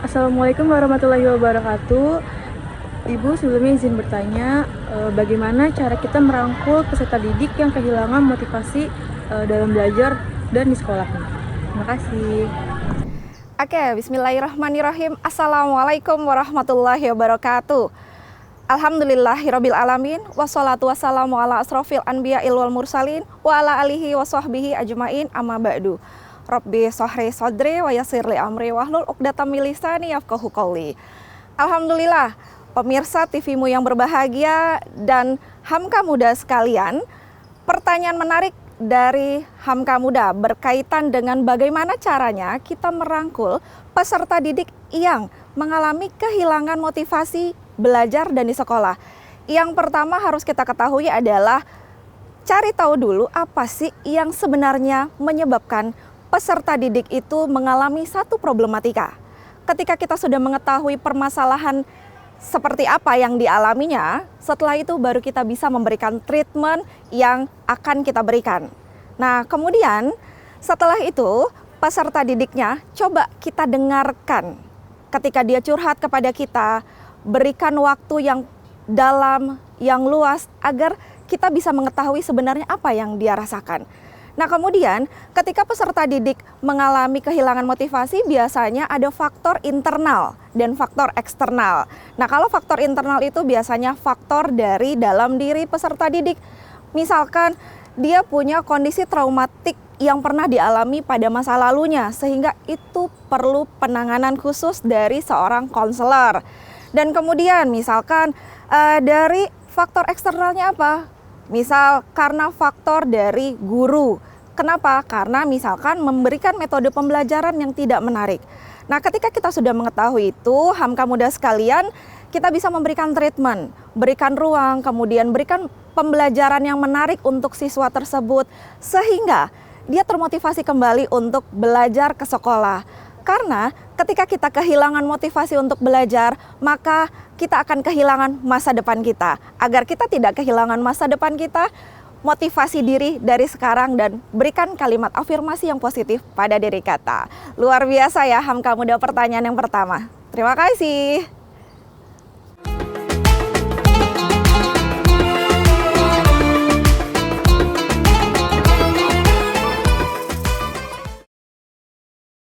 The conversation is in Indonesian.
Assalamualaikum warahmatullahi wabarakatuh. Ibu, sebelumnya izin bertanya, bagaimana cara kita merangkul peserta didik yang kehilangan motivasi dalam belajar dan di sekolahnya? Terima kasih. Oke, bismillahirrahmanirrahim. Assalamualaikum warahmatullahi wabarakatuh. Alhamdulillahirabbil alamin, wassalatu wassalamu ala asrofil anbiya'il wal mursalin wa ala alihi wa sahbihi ajmain, amma ba'du. Rabbi sahri sodri wa yassirli amri wahlul uqdatam min lisani yafqahu qawli. Alhamdulillah, pemirsa TV-mu yang berbahagia dan Hamka Muda sekalian, pertanyaan menarik dari Hamka Muda berkaitan dengan bagaimana caranya kita merangkul peserta didik yang mengalami kehilangan motivasi belajar dan di sekolah. Yang pertama harus kita ketahui adalah cari tahu dulu apa sih yang sebenarnya menyebabkan peserta didik itu mengalami satu problematika. Ketika kita sudah mengetahui permasalahan seperti apa yang dialaminya, setelah itu baru kita bisa memberikan treatment yang akan kita berikan. Nah, kemudian setelah itu peserta didiknya coba kita dengarkan. Ketika dia curhat kepada kita, berikan waktu yang dalam, yang luas agar kita bisa mengetahui sebenarnya apa yang dia rasakan. Nah, kemudian ketika peserta didik mengalami kehilangan motivasi, biasanya ada faktor internal dan faktor eksternal. Nah, kalau faktor internal itu biasanya faktor dari dalam diri peserta didik. Misalkan dia punya kondisi traumatik yang pernah dialami pada masa lalunya, sehingga itu perlu penanganan khusus dari seorang konselor. Dan kemudian misalkan dari faktor eksternalnya apa? Misal karena faktor dari guru. Kenapa? Karena misalkan memberikan metode pembelajaran yang tidak menarik. Nah, ketika kita sudah mengetahui itu, Hamka Muda sekalian, kita bisa memberikan treatment, berikan ruang, kemudian berikan pembelajaran yang menarik untuk siswa tersebut, sehingga dia termotivasi kembali untuk belajar ke sekolah. Karena ketika kita kehilangan motivasi untuk belajar, maka kita akan kehilangan masa depan kita. Agar kita tidak kehilangan masa depan kita, motivasi diri dari sekarang dan berikan kalimat afirmasi yang positif pada diri kita. Luar biasa ya Hamka Muda pertanyaan yang pertama. Terima kasih.